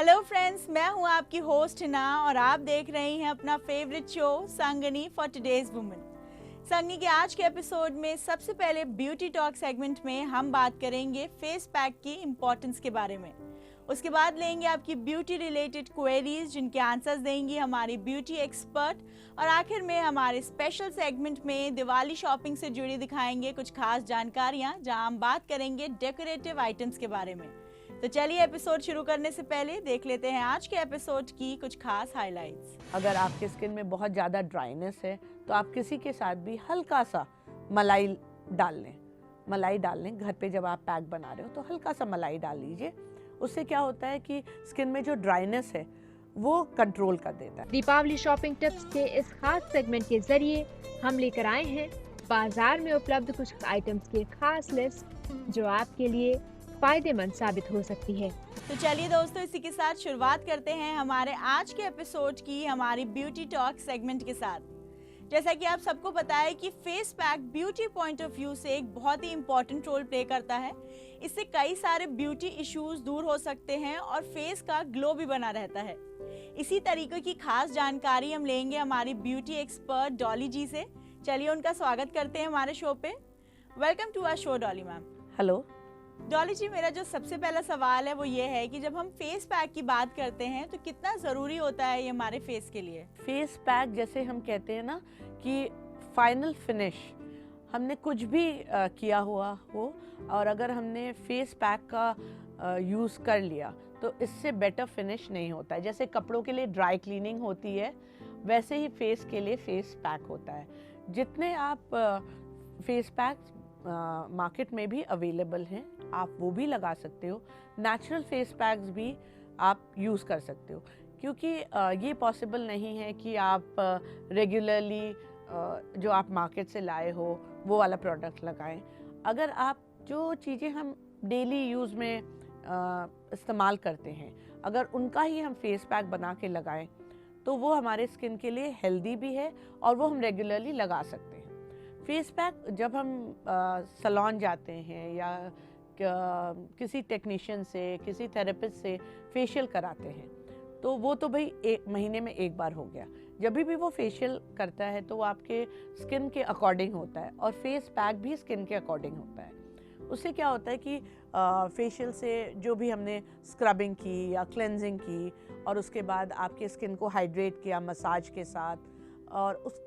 Hello friends, मैं हूं आपकी होस्ट हिना और आप देख रही हैं अपना favourite show Sangini for today's women. Sangini के आज के एपिसोड में सबसे पहले ब्यूटी टॉक सेगमेंट में हम बात करेंगे फेस पैक की इम्पोर्टेंस के बारे में। उसके बाद लेंगे आपकी ब्यूटी रिलेटेड क्वेरीज जिनके आंसर्स देंगी हमारी ब्यूटी एक्सपर्ट, और आखिर में हमारे स्पेशल सेगमेंट में दिवाली शॉपिंग से जुड़ी दिखाएंगे कुछ खास जानकारियां जहां हम बात करेंगे डेकोरेटिव आइटम्स के बारे में। तो चलिए एपिसोड शुरू करने से पहले देख लेते हैं आज के एपिसोड की कुछ खास हाइलाइट्स। अगर आपके स्किन में बहुत ज़्यादा ड्राइनेस है तो आप किसी के साथ भी हल्का सा मलाई डाल लें घर पे। जब आप पैक बना रहे हो तो हल्का सा मलाई डाल लीजिए। उससे क्या होता है कि स्किन में जो ड्राइनेस है वो कंट्रोल कर देता है। दीपावली शॉपिंग टिप्स के इस खास सेगमेंट के जरिए हम लेकर आए हैं बाजार में उपलब्ध कुछ आइटम्स की खास लिस्ट जो आपके लिए फायदेमंद साबित हो सकती है। तो चलिए दोस्तों, इसी के साथ शुरुआत करते हैं हमारे आज के एपिसोड की हमारी ब्यूटी टॉक सेगमेंट के साथ। जैसा कि आप सबको पता है कि face pack beauty point of view से एक बहुत ही इंपॉर्टेंट रोल प्ले करता है। इससे कई सारे ब्यूटी इश्यूज दूर हो सकते हैं और फेस का ग्लो भी बना रहता है। इसी तरीके की खास जानकारी हम लेंगे हमारी ब्यूटी एक्सपर्ट डॉली जी से। चलिए उनका स्वागत करते हैं हमारे शो पे। Welcome to our show Dolly ma'am. Hello Dolly ji, मेरा जो सबसे पहला सवाल है वो ये है कि जब हम फेस पैक की बात करते हैं तो कितना ज़रूरी होता है ये हमारे फेस के लिए? फेस पैक जैसे हम कहते हैं ना कि फाइनल फिनिश, हमने कुछ भी किया हुआ हो और अगर हमने फेस पैक का यूज़ कर लिया तो इससे बेटर फिनिश नहीं होता है। जैसे कपड़ों के लिए ड्राई क्लीनिंग होती है वैसे ही फेस के लिए फेस पैक होता है। जितने आप फेस पैक मार्केट में भी अवेलेबल हैं आप वो भी लगा सकते हो। नेचुरल फेस पैक्स भी आप यूज़ कर सकते हो, क्योंकि ये पॉसिबल नहीं है कि आप रेगुलरली जो आप मार्केट से लाए हो वो वाला प्रोडक्ट लगाएं। अगर आप जो चीज़ें हम डेली यूज़ में इस्तेमाल करते हैं अगर उनका ही हम फेस पैक बना के लगाएं तो वो हमारे स्किन के लिए हेल्दी भी है और वो हम रेगुलरली लगा सकते हैं। फेस पैक जब हम सैलून जाते हैं या किसी टेक्नीशियन से, किसी थेरेपिस्ट से फेशियल कराते हैं तो वो तो भाई एक महीने में एक बार हो गया। जब भी वो फेशियल करता है तो वो आपके स्किन के अकॉर्डिंग होता है और फेस पैक भी स्किन के अकॉर्डिंग होता है। उससे क्या होता है कि फेशियल से जो भी हमने स्क्रबिंग की या क्लेंजिंग की और उसके बाद आपके स्किन को हाइड्रेट किया मसाज के साथ और उस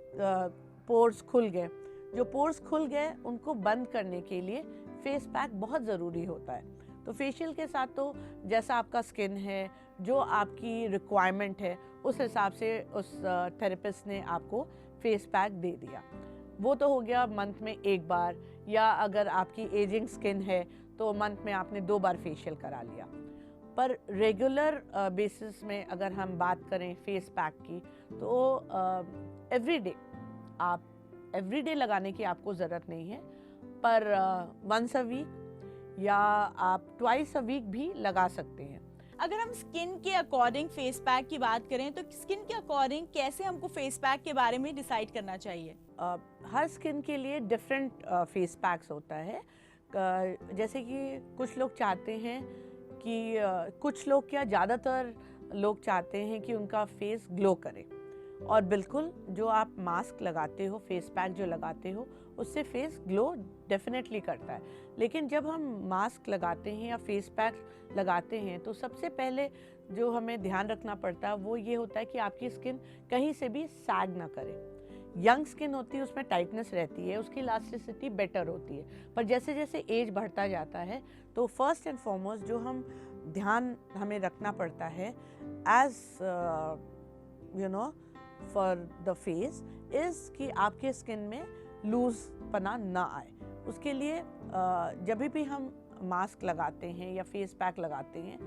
पोर्स खुल गए, जो पोर्स खुल गए उनको बंद करने के लिए फेस पैक बहुत ज़रूरी होता है। तो फेशियल के साथ तो जैसा आपका स्किन है, जो आपकी रिक्वायरमेंट है उस हिसाब से उस थेरेपिस्ट ने आपको फेस पैक दे दिया। वो तो हो गया मंथ में एक बार, या अगर आपकी एजिंग स्किन है तो मंथ में आपने 2 बार फेशियल करा लिया। पर रेगुलर बेसिस में अगर हम बात करें फेस पैक की तो एवरीडे लगाने की आपको ज़रूरत नहीं है, पर वंस अ वीक या आप ट्वाइस अ वीक भी लगा सकते हैं। अगर हम स्किन के अकॉर्डिंग फेस पैक की बात करें तो स्किन के अकॉर्डिंग कैसे हमको फेस पैक के बारे में डिसाइड करना चाहिए? हर स्किन के लिए डिफरेंट फेस पैक्स होता है। जैसे कि कुछ लोग चाहते हैं कि कुछ लोग क्या ज़्यादातर लोग चाहते हैं कि उनका फेस ग्लो करे, और बिल्कुल जो आप मास्क लगाते हो, फेस पैक जो लगाते हो उससे फेस ग्लो डेफिनेटली करता है। लेकिन जब हम मास्क लगाते हैं या फेस पैक लगाते हैं तो सबसे पहले जो हमें ध्यान रखना पड़ता है वो ये होता है कि आपकी स्किन कहीं से भी सैग ना करे। यंग स्किन होती है उसमें टाइटनेस रहती है, उसकी इलास्टिसिटी बेटर होती है, पर जैसे जैसे एज बढ़ता जाता है तो फर्स्ट एंड फॉरमोस्ट जो हम ध्यान हमें रखना पड़ता है as for the face is कि आपके स्किन में लूज पना ना आए। उसके लिए जब भी हम मास्क लगाते हैं या फेस पैक लगाते हैं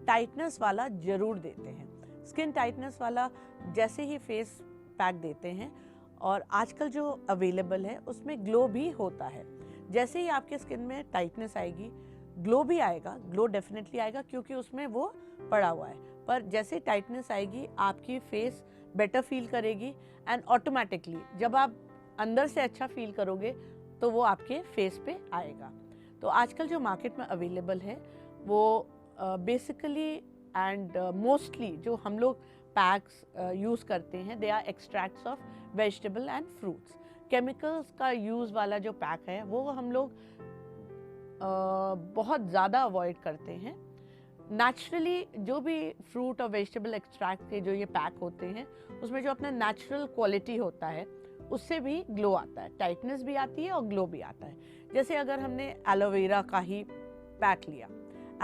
टाइटनेस वाला ज़रूर देते हैं। स्किन टाइटनेस वाला जैसे ही फेस पैक देते हैं, और आजकल जो अवेलेबल है उसमें ग्लो भी होता है। जैसे ही आपके स्किन में टाइटनेस आएगी ग्लो भी आएगा, ग्लो डेफिनेटली आएगा क्योंकि उसमें वो पड़ा हुआ है। पर जैसे टाइटनेस आएगी आपकी फेस बेटर फील करेगी एंड ऑटोमेटिकली जब आप अंदर से अच्छा फील करोगे तो वो आपके फेस पे आएगा। तो आजकल जो मार्केट में अवेलेबल है वो बेसिकली एंड मोस्टली जो हम लोग पैक्स यूज़ करते हैं they are extracts of vegetable and fruits. Chemicals का यूज़ वाला जो पैक है वो हम लोग बहुत ज़्यादा अवॉइड करते हैं। नेचुरली जो भी फ्रूट और वेजिटेबल एक्सट्रैक्ट के जो ये पैक होते हैं उसमें जो अपना नेचुरल क्वालिटी होता है उससे भी ग्लो आता है, टाइटनेस भी आती है और ग्लो भी आता है। जैसे अगर हमने एलोवेरा का ही पैक लिया,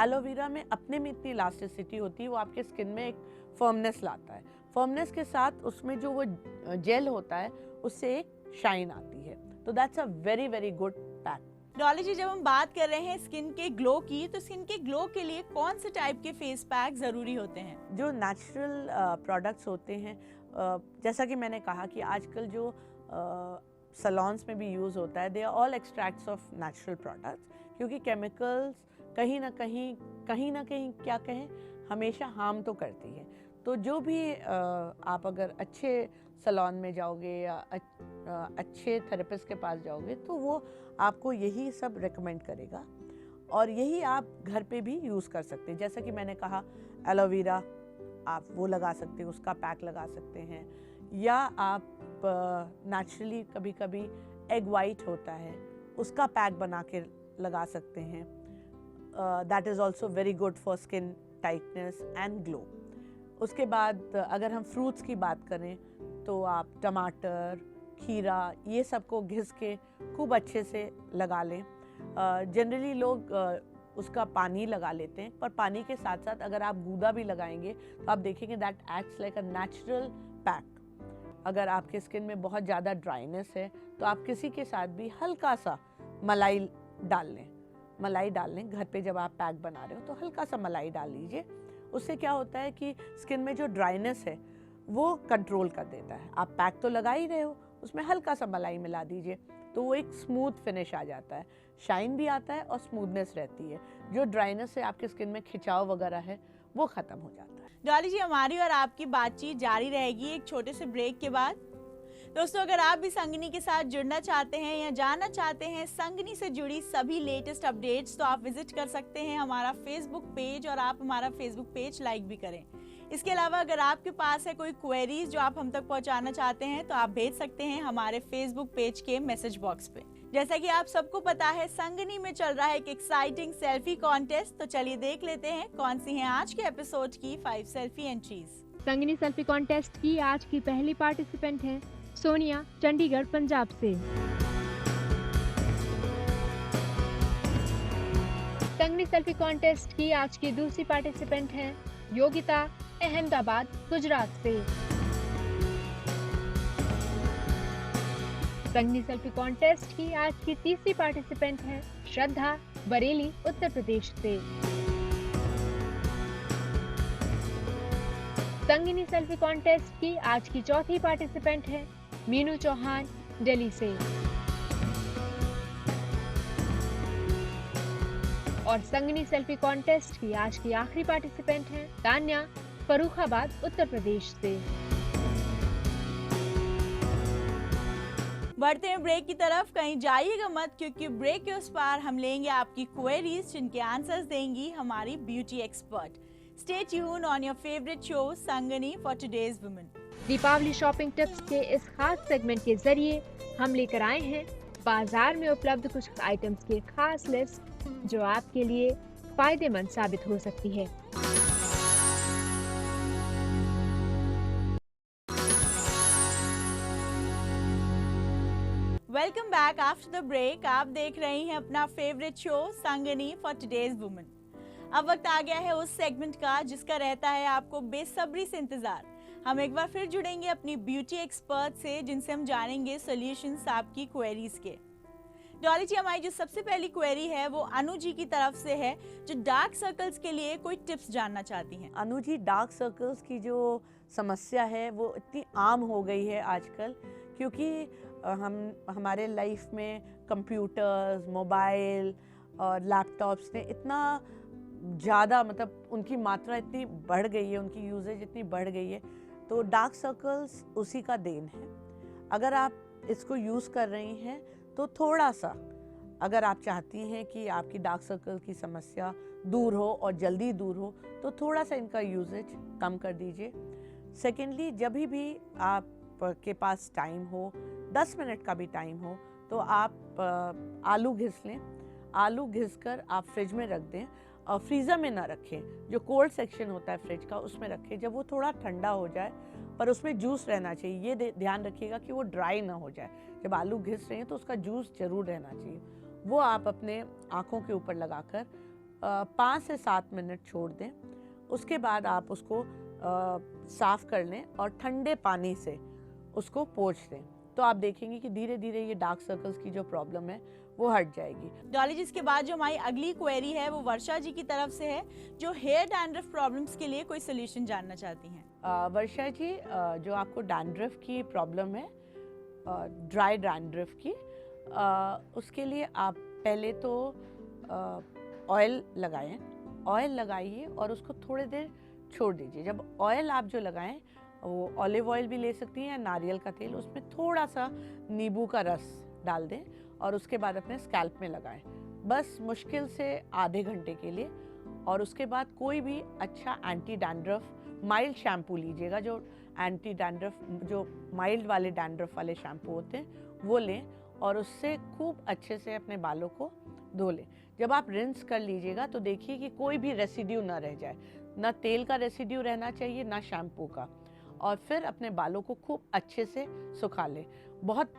एलोवेरा में अपने में इतनी इलास्टिसिटी होती है, वो आपके स्किन में एक फर्मनेस लाता है। फर्मनेस के साथ उसमें जो वो जेल होता है उससे एक शाइन आती है। तो that's a very very good pack. Dolly ji, जब हम बात कर रहे हैं स्किन के ग्लो की, तो स्किन के ग्लो के लिए कौन से टाइप के फेस पैक ज़रूरी होते हैं? जो नेचुरल प्रोडक्ट्स होते हैं, जैसा कि मैंने कहा कि आजकल जो सलॉन्स में भी यूज़ होता है, they are all extracts of natural products, क्योंकि केमिकल्स कहीं ना कहीं क्या कहें हमेशा हार्म तो करती है। तो जो भी आप अगर अच्छे सलॉन में जाओगे या अच्छे थेरेपिस्ट के पास जाओगे तो वो आपको यही सब रेकमेंड करेगा, और यही आप घर पे भी यूज़ कर सकते हैं। जैसा कि मैंने कहा एलोवेरा आप वो लगा सकते हैं, उसका पैक लगा सकते हैं, या आप नेचुरली कभी कभी एग वाइट होता है उसका पैक बना के लगा सकते हैं। That is also very good for skin tightness and glow. उसके बाद अगर हम फ्रूट्स की बात करें तो आप टमाटर, खीरा ये सब को घिस के खूब अच्छे से लगा लें। जनरली लोग उसका पानी लगा लेते हैं, पर पानी के साथ साथ अगर आप गूदा भी लगाएंगे तो आप देखेंगे that acts like a natural pack. अगर आपके स्किन में बहुत ज़्यादा ड्राइनेस है तो आप किसी के साथ भी हल्का सा मलाई डाल लें घर पे। जब आप पैक बना रहे हो तो हल्का सा मलाई डाल लीजिए। उससे क्या होता है कि स्किन में जो ड्राइनेस है वो कंट्रोल कर देता है। आप पैक तो लगा ही रहे हो, उसमें हल्का सा मलाई मिला दीजिए तो वो एक स्मूथ फिनिश आ जाता है, शाइन भी आता है और स्मूथनेस रहती है। जो ड्राइनेस है आपके स्किन में खिंचाव वगैरह है वो ख़त्म हो जाता है। डॉली जी, हमारी और आपकी बातचीत जारी रहेगी एक छोटे से ब्रेक के बाद। दोस्तों, अगर आप भी संगनी के साथ जुड़ना चाहते हैं या जानना चाहते हैं संगनी से जुड़ी सभी लेटेस्ट अपडेट्स, तो आप विजिट कर सकते हैं हमारा फेसबुक पेज, और आप हमारा फेसबुक पेज लाइक भी करें। इसके अलावा अगर आपके पास है कोई क्वेरीज जो आप हम तक पहुंचाना चाहते हैं तो आप भेज सकते हैं हमारे फेसबुक पेज के मैसेज बॉक्स पे। जैसा कि आप सबको पता है, संगनी में चल रहा है एक एक्साइटिंग सेल्फी कॉन्टेस्ट, तो चलिए देख लेते हैं कौन सी हैं आज के एपिसोड की 5 सेल्फी एंट्रीज। संगनी सेल्फी कॉन्टेस्ट की आज की पहली पार्टिसिपेंट है सोनिया, चंडीगढ़, पंजाब से। संगनी सेल्फी कॉन्टेस्ट की आज की दूसरी पार्टिसिपेंट है योगिता, अहमदाबाद, गुजरात से। संगनी सेल्फी कॉन्टेस्ट की आज की तीसरी पार्टिसिपेंट है श्रद्धा, बरेली, उत्तर प्रदेश से। संगनी सेल्फी कॉन्टेस्ट की आज की चौथी पार्टिसिपेंट है मीनू चौहान, दिल्ली से। और संगनी सेल्फी कॉन्टेस्ट की आज की आखिरी पार्टिसिपेंट है तान्या, फर्रुखाबाद, उत्तर प्रदेश से। बढ़ते हैं ब्रेक की तरफ, कहीं जाइएगा मत, क्योंकि ब्रेक के उस पार हम लेंगे आपकी क्वेरीज जिनके आंसर्स देंगी हमारी beauty expert. Stay tuned on your favourite show Sangini for today's women. Deepawali shopping tips के इस खास सेगमेंट के जरिए हम लेकर आए हैं बाजार में उपलब्ध कुछ आइटम्स की खास लिस्ट जो आपके लिए फायदेमंद साबित हो सकती है। Welcome back after the break. आप देख रहे हैं अपना favourite show Sangini for today's women. अब वक्त आ गया है उस सेगमेंट का जिसका रहता है आपको बेसब्री से इंतजार। हम एक बार फिर जुड़ेंगे अपनी ब्यूटी एक्सपर्ट से, जिनसे हम जानेंगे सॉल्यूशंस आपकी क्वेरीज के। डॉली जी, हमारी जो सबसे पहली क्वेरी है वो अनु जी की तरफ से है, जो डार्क सर्कल्स के लिए कोई टिप्स जानना चाहती हैं। अनु जी, डार्क सर्कल्स की जो समस्या है वो इतनी आम हो गई है आजकल, क्योंकि हमारे लाइफ में कंप्यूटर्स, मोबाइल और लैपटॉप्स ने इतना ज़्यादा, मतलब उनकी मात्रा इतनी बढ़ गई है, उनकी यूजेज इतनी बढ़ गई है, तो डार्क सर्कल्स उसी का देन है। अगर आप इसको यूज़ कर रही हैं तो थोड़ा सा अगर आप चाहती हैं कि आपकी डार्क सर्कल की समस्या दूर हो और जल्दी दूर हो तो थोड़ा सा इनका यूजेज कम कर दीजिए। सेकेंडली, जब भी आपके पास टाइम हो, 10 मिनट का भी टाइम हो, तो आप आलू घिस लें। आलू घिस कर आप फ्रिज में रख दें और फ्रीज़र में ना रखें, जो कोल्ड सेक्शन होता है फ्रिज का उसमें रखें। जब वो थोड़ा ठंडा हो जाए, पर उसमें जूस रहना चाहिए, ये ध्यान रखिएगा कि वो ड्राई ना हो जाए। जब आलू घिस रहे हैं तो उसका जूस जरूर रहना चाहिए। वो आप अपने आँखों के ऊपर लगाकर 5 से 7 मिनट छोड़ दें। उसके बाद आप उसको साफ़ कर लें और ठंडे पानी से उसको पोंछ दें, तो आप देखेंगे कि धीरे धीरे ये डार्क सर्कल्स की जो प्रॉब्लम है वो हट जाएगी। डॉली जी, इसके बाद जो हमारी अगली क्वेरी है वो वर्षा जी की तरफ से है, जो हेयर डैंड्रफ प्रॉब्लम्स के लिए कोई सोल्यूशन जानना चाहती हैं। वर्षा जी, जो आपको डैंड्रफ की प्रॉब्लम है, ड्राई डैंड्रफ की, उसके लिए आप पहले तो ऑयल लगाएं। ऑयल लगाइए और उसको थोड़ी देर छोड़ दीजिए। जब ऑयल आप जो लगाएं, वो ऑलिव ऑयल भी ले सकती हैं या नारियल का तेल, उसमें थोड़ा सा नींबू का रस डाल दें और उसके बाद अपने स्कैल्प में लगाएं, बस मुश्किल से आधे घंटे के लिए। और उसके बाद कोई भी अच्छा एंटी डैंड्रफ माइल्ड शैम्पू लीजिएगा, जो एंटी डैंड्रफ, जो माइल्ड वाले डैंड्रफ वाले शैम्पू होते हैं वो लें और उससे खूब अच्छे से अपने बालों को धो लें। जब आप रिंस कर लीजिएगा तो देखिए कि कोई भी रेसिड्यू ना रह जाए, ना तेल का रेसिड्यू रहना चाहिए ना शैम्पू का। और फिर अपने बालों को खूब अच्छे से सुखा लें, बहुत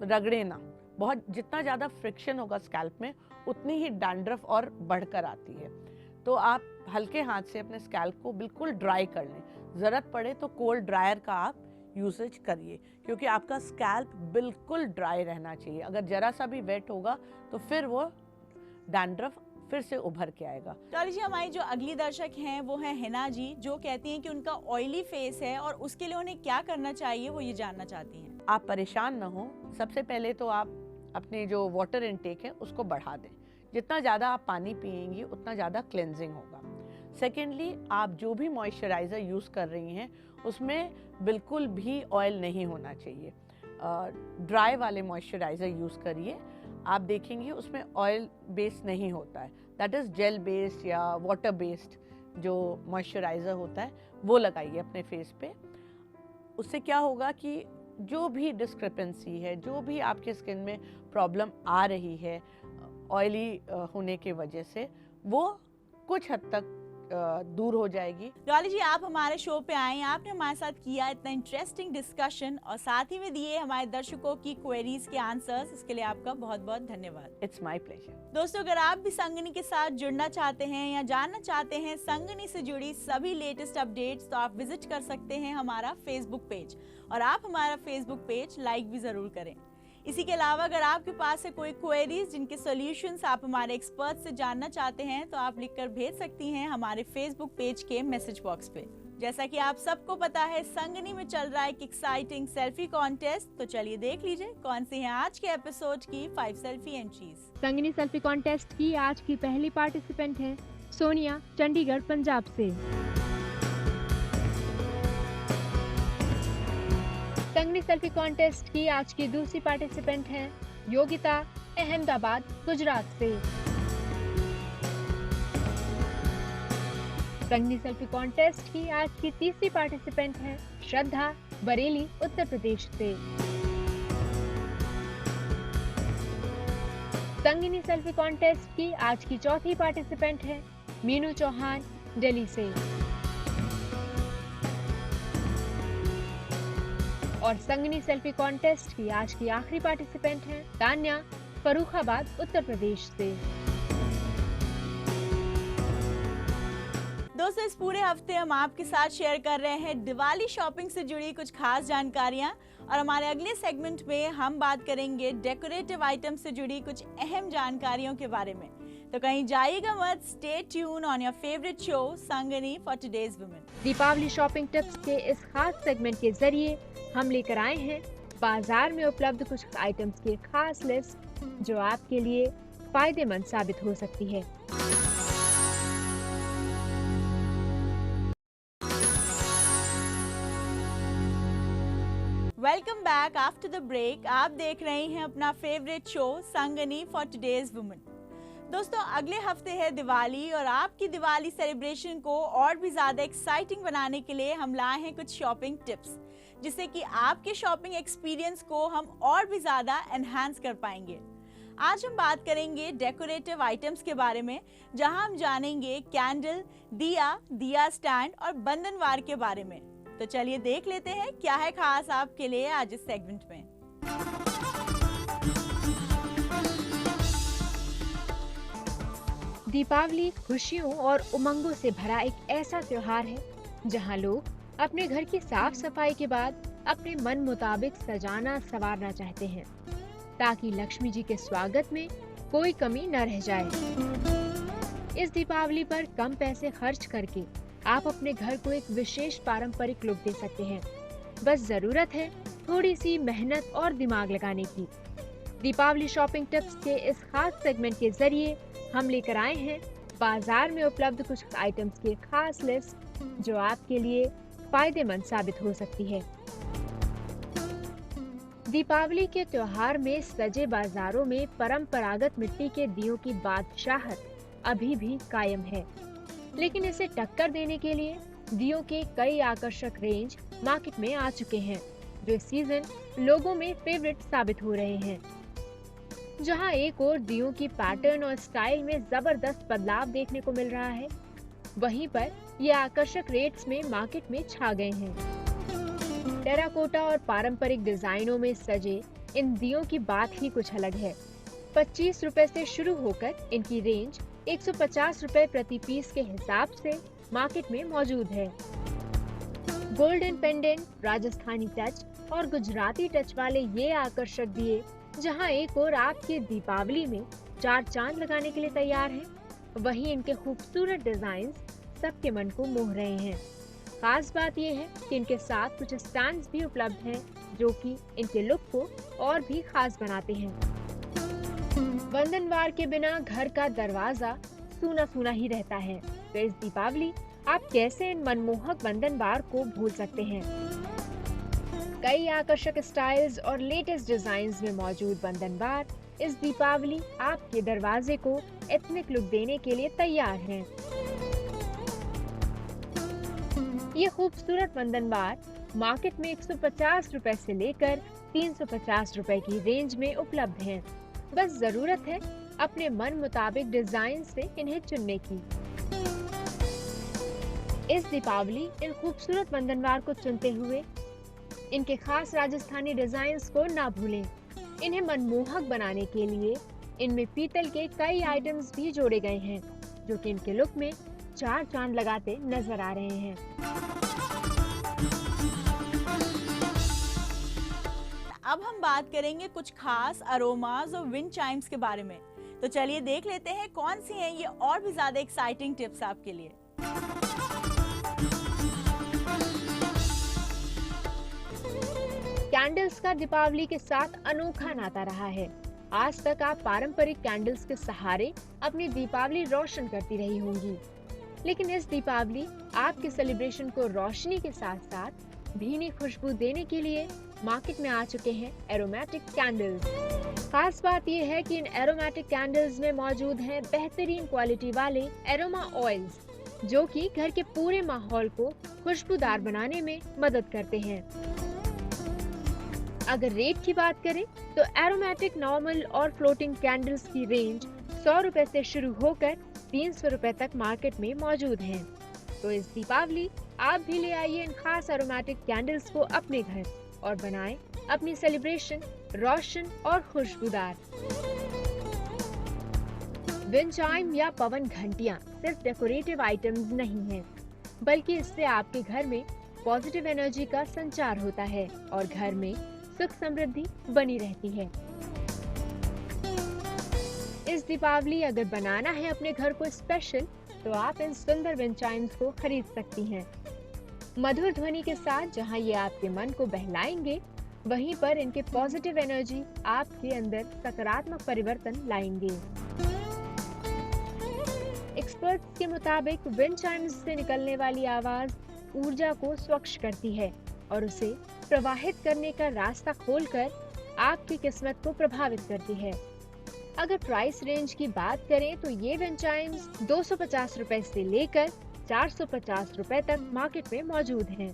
रगड़े ना, बहुत जितना ज़्यादा फ्रिक्शन होगा स्कैल्प में उतनी ही डैंड्रफ और बढ़कर आती है। तो आप हल्के हाथ से अपने स्कैल्प को बिल्कुल ड्राई कर लें। ज़रूरत पड़े तो कोल्ड ड्रायर का आप यूसेज करिए, क्योंकि आपका स्कैल्प बिल्कुल ड्राई रहना चाहिए। अगर ज़रा सा भी वेट होगा तो फिर वो डैंड्रफ फिर से उभर के आएगा। डॉली जी, हमारी जो अगली दर्शक हैं वो है हिना जी, जो कहती हैं कि उनका ऑयली फेस है और उसके लिए उन्हें क्या करना चाहिए, वो ये जानना चाहती हैं। आप परेशान ना हो। सबसे पहले तो आप अपने जो वाटर इनटेक है उसको बढ़ा दें। जितना ज़्यादा आप पानी पिएंगी उतना ज़्यादा क्लेंजिंग होगा। सेकेंडली, आप जो भी मॉइस्चराइज़र यूज़ कर रही हैं उसमें बिल्कुल भी ऑयल नहीं होना चाहिए। ड्राई वाले मॉइस्चराइज़र यूज़ करिए। आप देखेंगे उसमें ऑयल बेस्ड नहीं होता है, दैट इज़ जेल बेस्ड या वाटर बेस्ड जो मॉइस्चराइज़र होता है वो लगाइए अपने फेस पे। उससे क्या होगा कि जो भी डिस्क्रिपेंसी है, जो भी आपके स्किन में प्रॉब्लम आ रही है ऑयली होने की वजह से, वो कुछ हद तक दूर हो जाएगी। डॉली जी, आप हमारे शो पे आए, आपने हमारे साथ किया इतना इंटरेस्टिंग डिस्कशन और साथ ही में दिए हमारे दर्शकों की क्वेरीज के आंसर्स, इसके लिए आपका बहुत बहुत धन्यवाद। It's my pleasure. दोस्तों, अगर आप भी संगनी के साथ जुड़ना चाहते हैं या जानना चाहते हैं संगनी से जुड़ी सभी लेटेस्ट अपडेट्स, तो आप विजिट कर सकते हैं हमारा फेसबुक पेज और आप हमारा फेसबुक पेज लाइक भी जरूर करें। इसी के अलावा अगर आपके पास है कोई क्वेरीज जिनके सॉल्यूशंस आप हमारे एक्सपर्ट से जानना चाहते हैं, तो आप लिखकर भेज सकती हैं हमारे फेसबुक पेज के मैसेज बॉक्स पे। जैसा कि आप सबको पता है, संगनी में चल रहा है एक एक्साइटिंग सेल्फी कॉन्टेस्ट, तो चलिए देख लीजिए कौन सी है आज के एपिसोड की 5 सेल्फी एंट्रीज। संगनी सेल्फी कॉन्टेस्ट की आज की पहली पार्टिसिपेंट है सोनिया, चंडीगढ़, पंजाब से। संगनी सेल्फी कॉन्टेस्ट की आज की दूसरी पार्टिसिपेंट हैं योगिता, अहमदाबाद, गुजरात से। संगनी सेल्फी कॉन्टेस्ट की आज की तीसरी पार्टिसिपेंट हैं श्रद्धा, बरेली, उत्तर प्रदेश से। संगनी सेल्फी कॉन्टेस्ट की आज की चौथी पार्टिसिपेंट है मीनू चौहान, दिल्ली से। और संगनी सेल्फी कॉन्टेस्ट की आज की आखिरी पार्टिसिपेंट हैं तान्या, फर्रुखाबाद, उत्तर प्रदेश से। दोस्तों, इस पूरे हफ्ते हम आपके साथ शेयर कर रहे हैं दिवाली शॉपिंग से जुड़ी कुछ खास जानकारियां और हमारे अगले सेगमेंट में हम बात करेंगे डेकोरेटिव आइटम से जुड़ी कुछ अहम जानकारियों के बारे में। तो कहीं जाइएगा मत, stay tune on your favourite show Sangini for today's women. Deepawali shopping tips के इस खास सेगमेंट के जरिए हम लेकर आए हैं बाजार में उपलब्ध कुछ आइटम्स की खास लिस्ट, जो आपके लिए फायदेमंद साबित हो सकती है। Welcome back after the break. आप देख रहे हैं अपना favourite show Sangini for today's women. दोस्तों, अगले हफ्ते है दिवाली और आपकी दिवाली सेलिब्रेशन को और भी ज़्यादा एक्साइटिंग बनाने के लिए हम लाए हैं कुछ शॉपिंग टिप्स, जिससे कि आपके शॉपिंग एक्सपीरियंस को हम और भी ज़्यादा एनहांस कर पाएंगे। आज हम बात करेंगे डेकोरेटिव आइटम्स के बारे में, जहां हम जानेंगे कैंडल, दिया स्टैंड और बंधनवार के बारे में। तो चलिए देख लेते हैं क्या है खास आपके लिए आज इस सेगमेंट में। दीपावली खुशियों और उमंगों से भरा एक ऐसा त्योहार है जहां लोग अपने घर की साफ सफाई के बाद अपने मन मुताबिक सजाना संवारना चाहते हैं, ताकि लक्ष्मी जी के स्वागत में कोई कमी न रह जाए। इस दीपावली पर कम पैसे खर्च करके आप अपने घर को एक विशेष पारंपरिक लुक दे सकते हैं। बस जरूरत है थोड़ी सी मेहनत और दिमाग लगाने की। दीपावली शॉपिंग टिप्स के इस खास सेगमेंट के जरिए हम लेकर आए हैं बाजार में उपलब्ध कुछ आइटम्स की खास लिस्ट, जो आपके लिए फायदेमंद साबित हो सकती है। दीपावली के त्योहार में सजे बाजारों में परंपरागत मिट्टी के दियों की बादशाहत अभी भी कायम है, लेकिन इसे टक्कर देने के लिए दियों के कई आकर्षक रेंज मार्केट में आ चुके हैं, जो इस सीजन लोगों में फेवरेट साबित हो रहे हैं। जहां एक और दियों की पैटर्न और स्टाइल में जबरदस्त बदलाव देखने को मिल रहा है, वहीं पर ये आकर्षक रेट्स में मार्केट में छा गए हैं। टेराकोटा और पारंपरिक डिजाइनों में सजे इन दियों की बात ही कुछ अलग है। 25 रुपए से शुरू होकर इनकी रेंज 150 रुपए प्रति पीस के हिसाब से मार्केट में मौजूद है। गोल्डन पेंडेंट, राजस्थानी टच और गुजराती टच वाले ये आकर्षक दिए जहां एक और आपके दीपावली में 4 चांद लगाने के लिए तैयार हैं, वहीं इनके खूबसूरत डिजाइन सबके मन को मोह रहे हैं। खास बात यह है कि इनके साथ कुछ स्टैंड्स भी उपलब्ध हैं, जो कि इनके लुक को और भी खास बनाते हैं। बंधनवार के बिना घर का दरवाजा सूना सूना ही रहता है, तो इस दीपावली आप कैसे इन मनमोहक बंधनवार को भूल सकते हैं। कई आकर्षक स्टाइल्स और लेटेस्ट डिजाइन्स में मौजूद बंधनवार इस दीपावली आपके दरवाजे को एथनिक लुक देने के लिए तैयार हैं। ये खूबसूरत बंधनवार मार्केट में 150 रुपए से लेकर 350 रुपए की रेंज में उपलब्ध हैं। बस जरूरत है अपने मन मुताबिक डिजाइन से इन्हें चुनने की। इस दीपावली इन खूबसूरत बंधनवार को चुनते हुए इनके खास राजस्थानी डिजाइन्स को ना भूलें। इन्हें मनमोहक बनाने के लिए इनमें पीतल के कई आइटम्स भी जोड़े गए हैं, जो कि इनके लुक में 4 चांद लगाते नजर आ रहे हैं। अब हम बात करेंगे कुछ खास अरोमास और विंड चाइम्स के बारे में। तो चलिए देख लेते हैं कौन सी हैं ये और भी ज्यादा एक्साइटिंग टिप्स आपके लिए। कैंडल्स का दीपावली के साथ अनोखा नाता रहा है। आज तक आप पारंपरिक कैंडल्स के सहारे अपनी दीपावली रोशन करती रही होंगी, लेकिन इस दीपावली आपके सेलिब्रेशन को रोशनी के साथ साथ भीनी खुशबू देने के लिए मार्केट में आ चुके हैं एरोमेटिक कैंडल्स। खास बात यह है कि इन एरोमेटिक कैंडल्स में मौजूद हैं बेहतरीन क्वालिटी वाले एरोमा ऑयल्स, जो कि घर के पूरे माहौल को खुशबूदार बनाने में मदद करते हैं। अगर रेट की बात करें तो एरोमेटिक नॉर्मल और फ्लोटिंग कैंडल्स की रेंज 100 रुपए से शुरू होकर 300 रुपए तक मार्केट में मौजूद हैं। तो इस दीपावली आप भी ले आइए इन खास एरोमेटिक कैंडल्स को अपने घर और बनाएं अपनी सेलिब्रेशन रोशन और खुशबूदार। विंड चाइम या पवन घंटियां सिर्फ डेकोरेटिव आइटम्स नहीं हैं, बल्कि इससे आपके घर में पॉजिटिव एनर्जी का संचार होता है और घर में सुख समृद्धि बनी रहती है। इस दीपावली अगर बनाना है अपने घर को स्पेशल, तो आप इन सुंदर विंड चाइम्स को खरीद सकती हैं। मधुर ध्वनि के साथ जहां ये आपके मन को बहलाएंगे, वहीं पर इनके पॉजिटिव एनर्जी आपके अंदर सकारात्मक परिवर्तन लाएंगे। एक्सपर्ट्स के मुताबिक विंड चाइम्स से निकलने वाली आवाज ऊर्जा को स्वच्छ करती है और उसे प्रवाहित करने का रास्ता खोलकर आपकी किस्मत को प्रभावित करती है। अगर प्राइस रेंज की बात करें तो ये विंड चाइम्स 250 रुपए से लेकर 450 रुपए तक मार्केट में मौजूद हैं।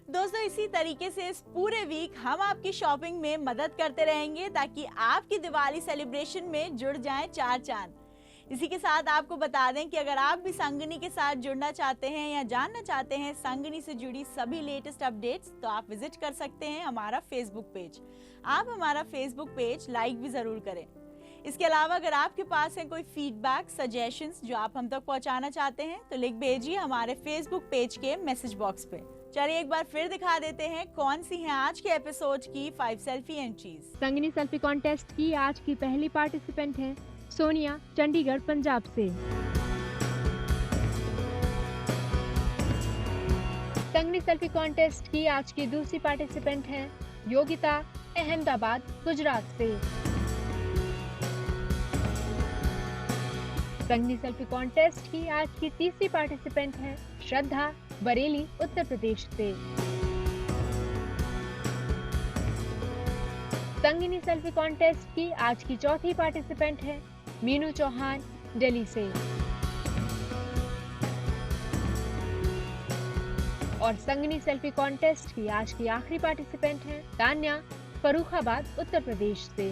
दोस्तों, इसी तरीके से इस पूरे वीक हम आपकी शॉपिंग में मदद करते रहेंगे ताकि आपकी दिवाली सेलिब्रेशन में जुड़ जाएं चार चांद। इसी के साथ आपको बता दें कि अगर आप भी संगनी के साथ जुड़ना चाहते हैं या जानना चाहते हैं संगनी से जुड़ी सभी लेटेस्ट अपडेट्स, तो आप विजिट कर सकते हैं हमारा फेसबुक पेज। आप हमारा फेसबुक पेज लाइक भी जरूर करें। इसके अलावा अगर आपके पास है कोई फीडबैक, सजेशंस जो आप हम तक पहुंचाना चाहते हैं, तो लिख भेजिए हमारे फेसबुक पेज के मैसेज बॉक्स पे। चलिए एक बार फिर दिखा देते हैं कौन सी हैं आज के एपिसोड की 5 सेल्फी एंट्रीज। संगनी सेल्फी कॉन्टेस्ट की आज की पहली पार्टिसिपेंट है सोनिया, चंडीगढ़, पंजाब से। संगनी सेल्फी कॉन्टेस्ट की आज की दूसरी पार्टिसिपेंट है योगिता, अहमदाबाद, गुजरात से। संगनी सेल्फी कॉन्टेस्ट की आज की तीसरी पार्टिसिपेंट है श्रद्धा, बरेली, उत्तर प्रदेश से। संगनी सेल्फी कॉन्टेस्ट की आज की चौथी पार्टिसिपेंट है मीनू चौहान, दिल्ली से। और संगनी सेल्फी कॉन्टेस्ट की आज की आखिरी पार्टिसिपेंट है तान्या, फर्रुखाबाद, उत्तर प्रदेश से।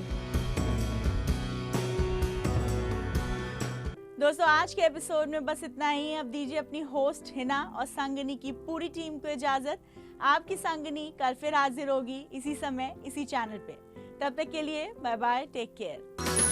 दोस्तों, आज के एपिसोड में बस इतना ही। अब दीजिए अपनी होस्ट हिना और संगनी की पूरी टीम को इजाजत। आपकी संगनी कल फिर हाजिर होगी इसी समय, इसी चैनल पे। तब तक के लिए बाय बाय, टेक केयर।